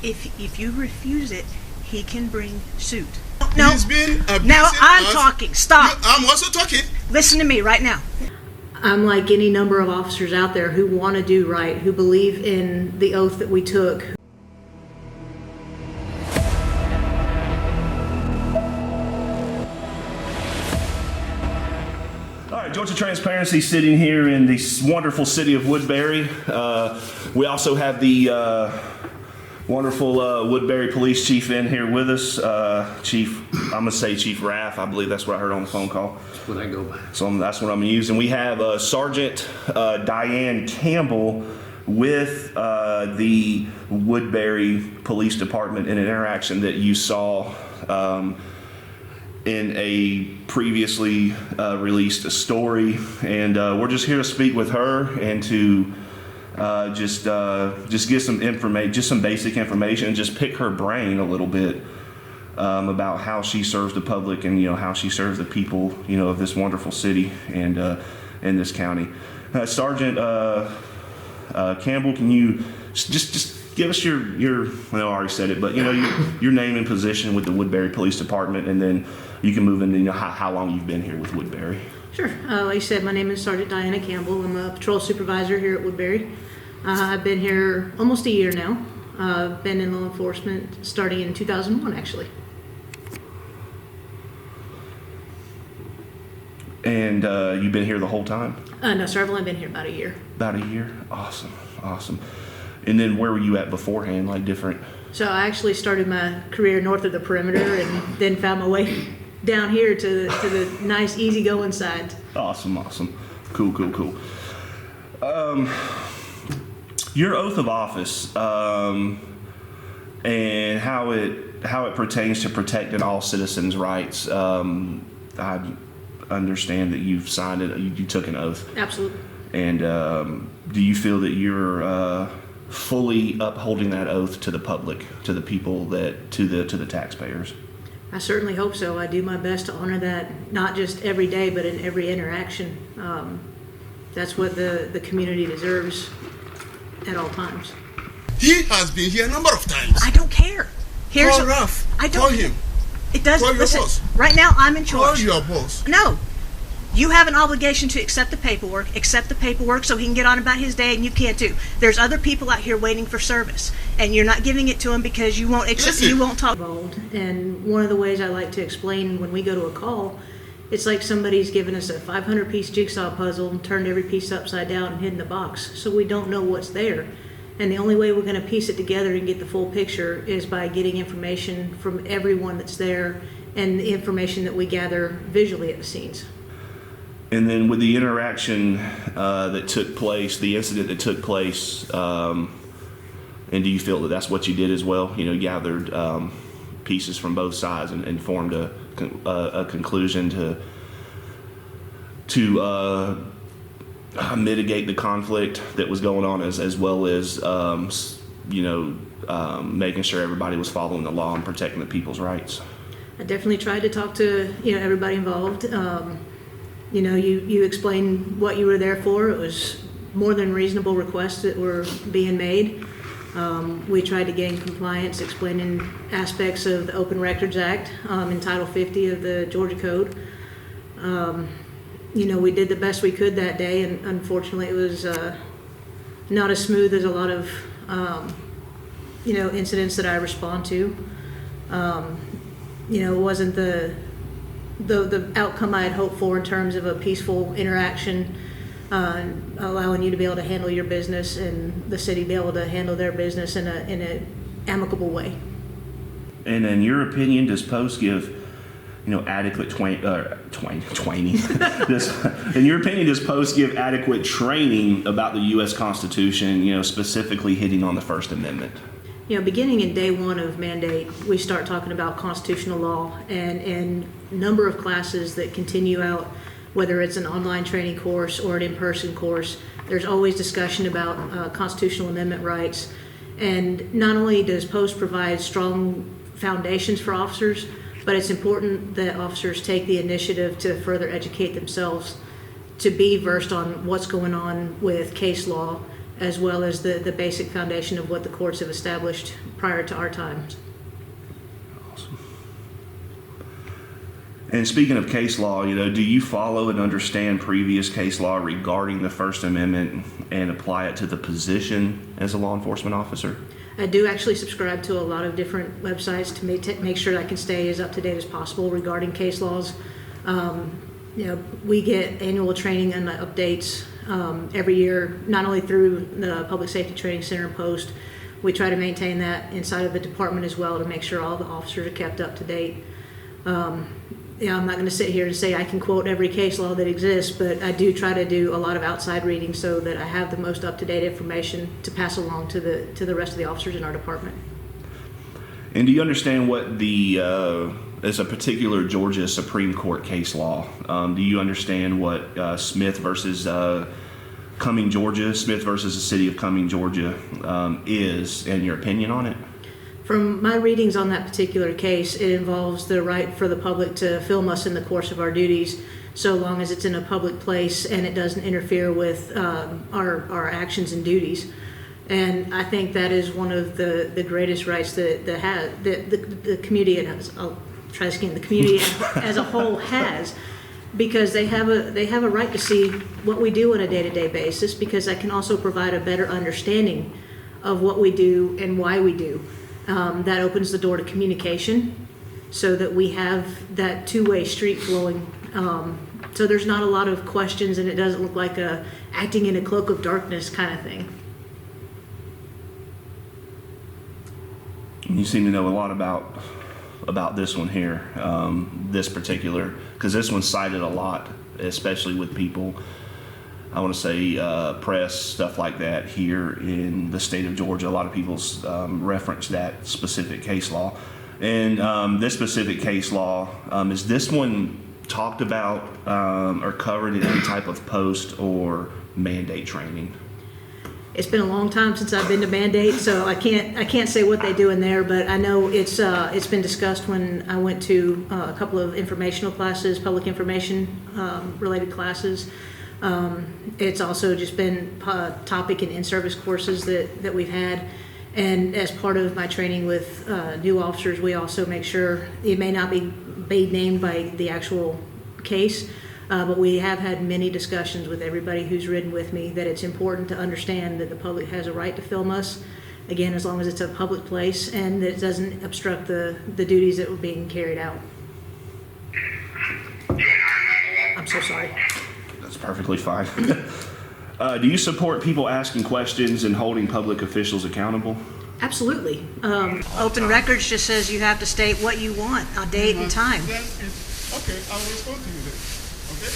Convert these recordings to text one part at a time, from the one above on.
if you refuse it, he can bring suit. No. He's been abusing now I'm us. talking. Stop. I'm also talking. Listen to me right now. I'm like any number of officers out there who want to do right, who believe in the oath that we took. All right, Georgia Transparency sitting here in the wonderful city of Woodbury. We also have the wonderful Woodbury Police Chief in here with us. Chief, I'm going to say Chief Raff. I believe that's what I heard on the phone call. That's what I go by. So that's what I'm using. We have Sergeant Diane Campbell with the Woodbury Police Department in an interaction that you saw in a previously released story. And we're just here to speak with her and to just get some information, just some basic information, and just pick her brain a little bit about how she serves the public and how she serves the people of this wonderful city and in this county. Sergeant Campbell, can you just give us your I already said it, but your name and position with the Woodbury Police Department, and then you can move into how long you've been here with Woodbury. Sure. Like I said, my name is Sergeant Diana Campbell. I'm a patrol supervisor here at Woodbury. I've been here almost a year now. I've been in law enforcement starting in 2001, actually. And you've been here the whole time? No, sir. I've only been here about a year. About a year? Awesome. Awesome. And then where were you at beforehand, like different? So I actually started my career north of the perimeter and then found my way down here to the nice, easygoing side. Awesome, awesome. Cool. Your oath of office and how it pertains to protecting all citizens' rights. I understand that you've signed it. You took an oath. Absolutely. And do you feel that you're fully upholding that oath to the public, to the people, to the taxpayers? I certainly hope so. I do my best to honor that, not just every day, but in every interaction. That's what the community deserves at all times. He has been here a number of times. I don't care. Call Raff. I don't. Call him. It doesn't. Call your Listen, boss. right now I'm in charge. Call your boss. No. You have an obligation to accept the paperwork so he can get on about his day, and you can't too. There's other people out here waiting for service, and you're not giving it to them because you won't accept. You won't talk. And one of the ways I like to explain when we go to a call, it's like somebody's given us a 500-piece jigsaw puzzle and turned every piece upside down and hidden the box, so we don't know what's there. And the only way we're going to piece it together and get the full picture is by getting information from everyone that's there and the information that we gather visually at the scenes. And then with the interaction that took place, the incident that took place, and do you feel that that's what you did as well? Gathered pieces from both sides and formed a conclusion to mitigate the conflict that was going on, as well as making sure everybody was following the law and protecting the people's rights. I definitely tried to talk to everybody involved. You explained what you were there for. It was more than reasonable requests that were being made. We tried to gain compliance, explaining aspects of the Open Records Act in Title 50 of the Georgia Code. We did the best we could that day, and unfortunately it was not as smooth as a lot of incidents that I respond to. It wasn't the outcome I had hoped for in terms of a peaceful interaction, allowing you to be able to handle your business and the city be able to handle their business in an amicable way. And in your opinion, does Post give adequate training? In your opinion, does Post give adequate training about the U.S. Constitution, specifically hitting on the First Amendment? Beginning in day one of mandate, we start talking about constitutional law, and a number of classes that continue out, whether it's an online training course or an in-person course, there's always discussion about constitutional amendment rights. And not only does Post provide strong foundations for officers, but it's important that officers take the initiative to further educate themselves, to be versed on what's going on with case law as well as the basic foundation of what the courts have established prior to our times. And speaking of case law, do you follow and understand previous case law regarding the First Amendment and apply it to the position as a law enforcement officer? I do actually subscribe to a lot of different websites to make sure I can stay as up to date as possible regarding case laws. We get annual training and updates every year, not only through the Public Safety Training Center and Post. We try to maintain that inside of the department as well to make sure all the officers are kept up to date. I'm not going to sit here and say I can quote every case law that exists, but I do try to do a lot of outside reading so that I have the most up-to-date information to pass along to the rest of the officers in our department. And do you understand what as a particular Georgia Supreme Court case law, do you understand what Smith versus Cumming, Georgia, Smith versus the City of Cumming, Georgia is, and your opinion on it? From my readings on that particular case, it involves the right for the public to film us in the course of our duties, so long as it's in a public place and it doesn't interfere with our actions and duties. And I think that is one of the greatest rights that the community has. I'll try this again. The community as a whole has, because they have a right to see what we do on a day-to-day basis, because that can also provide a better understanding of what we do and why we do. That opens the door to communication so that we have that two-way street flowing. So there's not a lot of questions, and it doesn't look like acting in a cloak of darkness kind of thing. You seem to know a lot about this one here, this particular, because this one's cited a lot, especially with people, I want to say press, stuff like that here in the state of Georgia. A lot of people's reference that specific case law. And this specific case law, is this one talked about or covered in any type of post or mandate training? It's been a long time since I've been to mandate, so I can't say what they do in there, but I know it's been discussed when I went to a couple of informational classes, public information related classes. It's also just been a topic in in-service courses that we've had. And as part of my training with new officers, we also make sure it may not be named by the actual case, but we have had many discussions with everybody who's ridden with me that it's important to understand that the public has a right to film us, again, as long as it's a public place and that it doesn't obstruct the duties that were being carried out. I'm so sorry. That's perfectly fine. Do you support people asking questions and holding public officials accountable? Absolutely. Open records just says you have to state what you want, a date and time. Then okay, I'll respond to you then. Okay?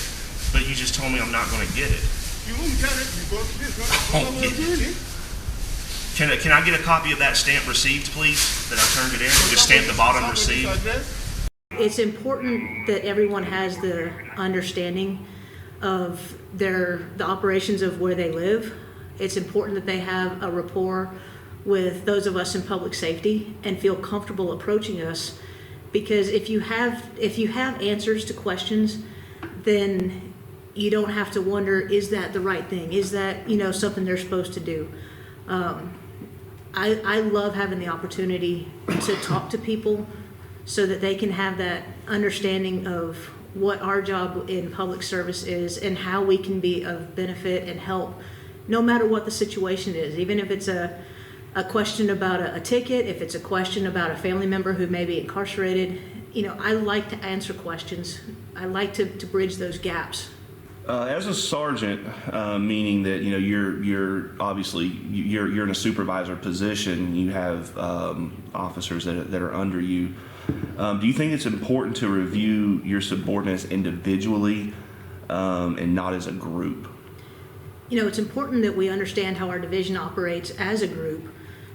But you just told me I'm not going to get it. You won't get it because this is not what we're doing. Can I get a copy of that stamp received, please, that I turned it in? Just stamp the bottom received. It's important that everyone has the understanding of the operations of where they live. It's important that they have a rapport with those of us in public safety and feel comfortable approaching us, because if you have answers to questions, then you don't have to wonder, is that the right thing? Is that something they're supposed to do? I love having the opportunity to talk to people so that they can have that understanding of what our job in public service is and how we can be of benefit and help no matter what the situation is. Even if it's a question about a ticket, if it's a question about a family member who may be incarcerated, I like to answer questions. I like to bridge those gaps. As a sergeant, meaning that you're obviously you're in a supervisor position. You have officers that are under you. Do you think it's important to review your subordinates individually and not as a group? It's important that we understand how our division operates as a group,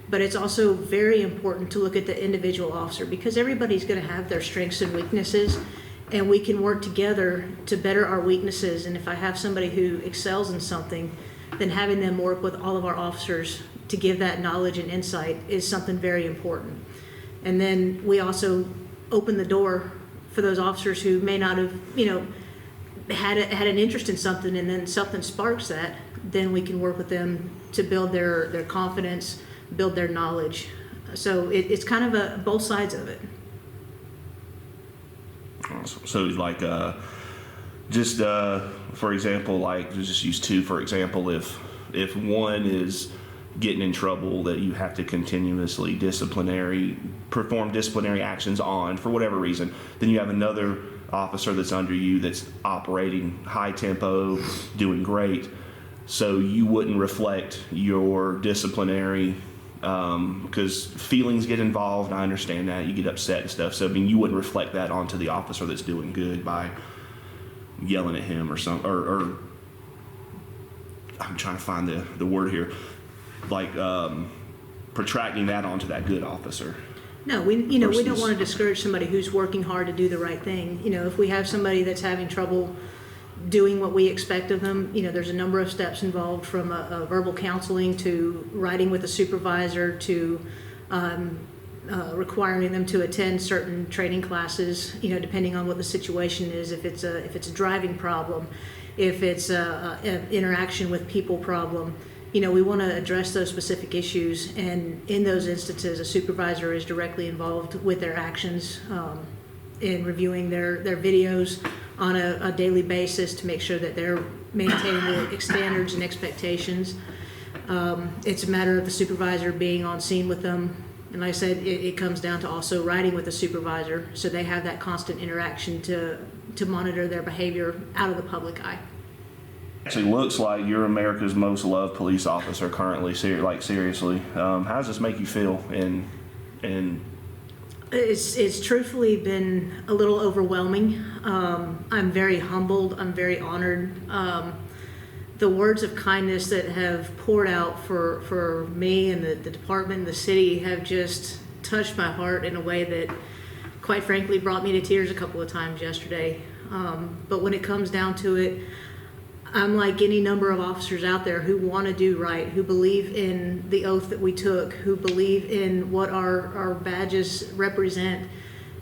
but it's also very important to look at the individual officer, because everybody's going to have their strengths and weaknesses, and we can work together to better our weaknesses. And if I have somebody who excels in something, then having them work with all of our officers to give that knowledge and insight is something very important. And then we also open the door for those officers who may not have, had an interest in something, and then something sparks that. then we can work with them to build their confidence, build their knowledge. So it's kind of both sides of it. Awesome. So like, just for example, like just use two for example. If one is getting in trouble that you have to continuously perform disciplinary actions on for whatever reason, then you have another officer that's under you that's operating high tempo, doing great. So you wouldn't reflect your disciplinary, because feelings get involved. I understand that, you get upset and stuff. So I mean, you wouldn't reflect that onto the officer that's doing good by yelling at him or something, or I'm trying to find the word here, like protracting that onto that good officer. No, we don't Versus- want to discourage somebody who's working hard to do the right thing. If we have somebody that's having trouble doing what we expect of them, there's a number of steps involved, from a verbal counseling to writing with a supervisor to requiring them to attend certain training classes, depending on what the situation is. If it's a driving problem, if it's an interaction with people problem, we want to address those specific issues. And in those instances, a supervisor is directly involved with their actions, in reviewing their videos on a daily basis to make sure that they're maintaining the standards and expectations. It's a matter of the supervisor being on scene with them. And like I said, it comes down to also riding with the supervisor, so they have that constant interaction to monitor their behavior out of the public eye. Actually looks like you're America's most loved police officer currently. Seriously, how does this make you feel? And It's truthfully been a little overwhelming. I'm very humbled. I'm very honored. The words of kindness that have poured out for me and the department and the city have just touched my heart in a way that, quite frankly, brought me to tears a couple of times yesterday. But when it comes down to it, I'm like any number of officers out there who want to do right, who believe in the oath that we took, who believe in what our badges represent,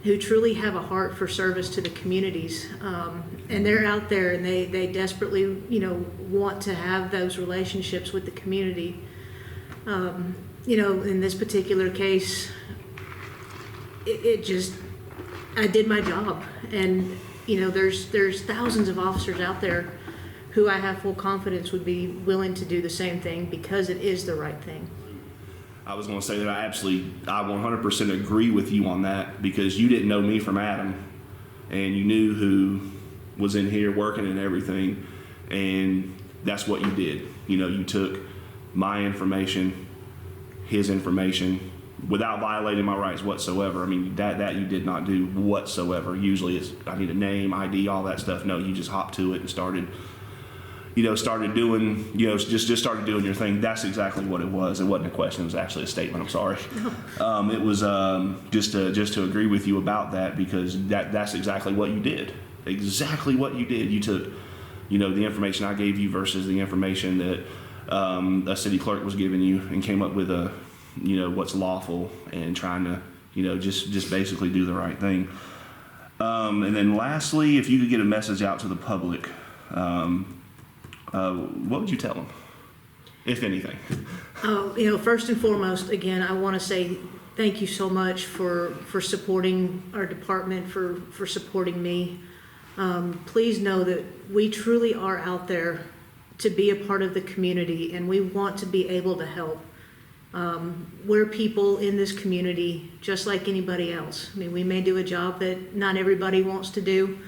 who truly have a heart for service to the communities. And they're out there and they desperately, want to have those relationships with the community. In this particular case, I did my job. And, there's thousands of officers out there who I have full confidence would be willing to do the same thing because it is the right thing. I was going to say that I 100% agree with you on that, because you didn't know me from Adam, and you knew who was in here working and everything, and that's what you did. You took my information, his information, without violating my rights whatsoever. I mean, that you did not do whatsoever. Usually it's, I need a name, ID, all that stuff. No, you just hopped to it and started doing, just started doing your thing. That's exactly what it was. It wasn't a question. It was actually a statement. I'm sorry. It was just to agree with you about that, because that's exactly what you did. Exactly what you did. You took, the information I gave you versus the information that a city clerk was giving you, and came up with what's lawful, and trying to, just basically do the right thing. And then lastly, if you could get a message out to the public, what would you tell them, if anything? First and foremost, again, I want to say thank you so much for supporting our department, for supporting me. Please know that we truly are out there to be a part of the community, and we want to be able to help. We're people in this community just like anybody else. I mean, we may do a job that not everybody wants to do,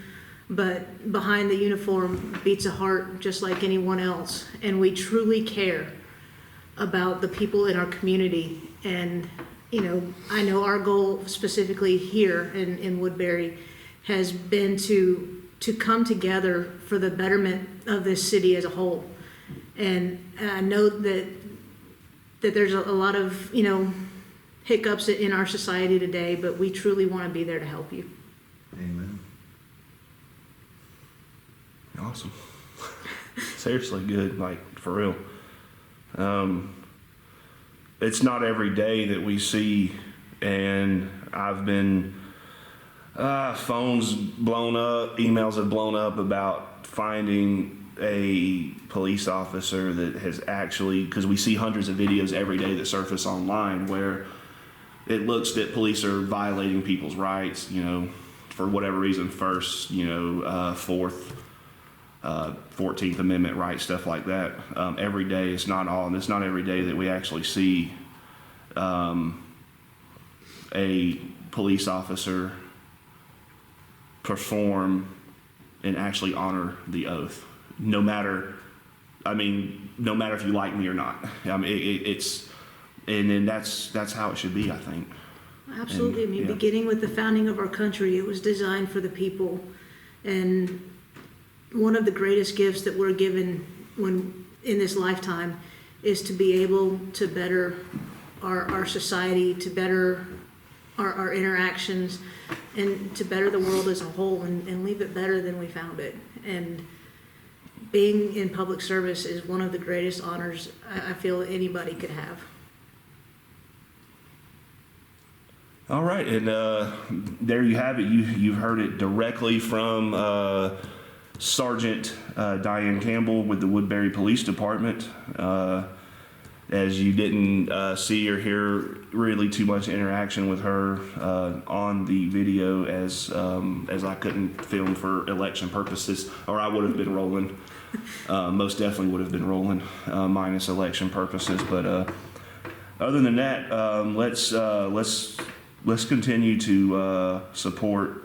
but behind the uniform beats a heart just like anyone else. And we truly care about the people in our community. And, I know our goal specifically here in Woodbury has been to come together for the betterment of this city as a whole. And I know that there's a lot of, hiccups in our society today, but we truly want to be there to help you. Amen. Awesome. Seriously good, for real. It's not every day that we see, and I've been phones blown up, emails have blown up about finding a police officer that has actually, because we see hundreds of videos every day that surface online where it looks that police are violating people's rights, for whatever reason, First, Fourth, 14th Amendment rights, stuff like that. Every day, it's not every day that we actually see a police officer perform and actually honor the oath, no matter if you like me or not. And then that's how it should be, I think. Absolutely. And, beginning with the founding of our country, it was designed for the people. And one of the greatest gifts that we're given in this lifetime is to be able to better our society, to better our interactions, and to better the world as a whole, and leave it better than we found it. And being in public service is one of the greatest honors I feel anybody could have. All right, and there you have it. You've heard it directly from Sergeant Diane Campbell with the Woodbury Police Department. As you didn't see or hear really too much interaction with her on the video, as I couldn't film for election purposes, or I would have been rolling. Most definitely would have been rolling, minus election purposes. But other than that, let's continue to support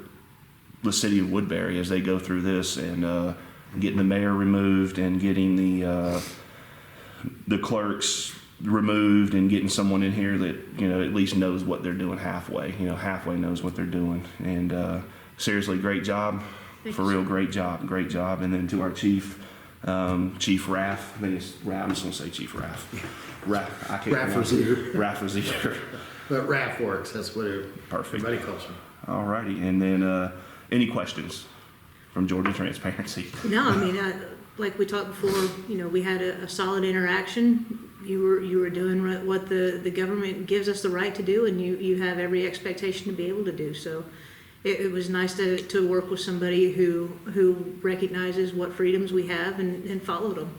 the city of Woodbury as they go through this, and getting the mayor removed, and getting the clerks removed, and getting someone in here that at least knows what they're doing halfway. Halfway knows what they're doing. And seriously, great job. For real, great job. And then to our chief, Chief Raff. I think it's Raff. I'm just gonna say Chief Raff. Raff. I can't. Raff Rosier. Raff Rosier. But Raff works. That's what Perfect. everybody calls him. All righty. And then any questions from Georgia Transparency? No, like we talked before, we had a solid interaction. You were doing what the government gives us the right to do, and you have every expectation to be able to do. So it was nice to work with somebody who recognizes what freedoms we have and followed them.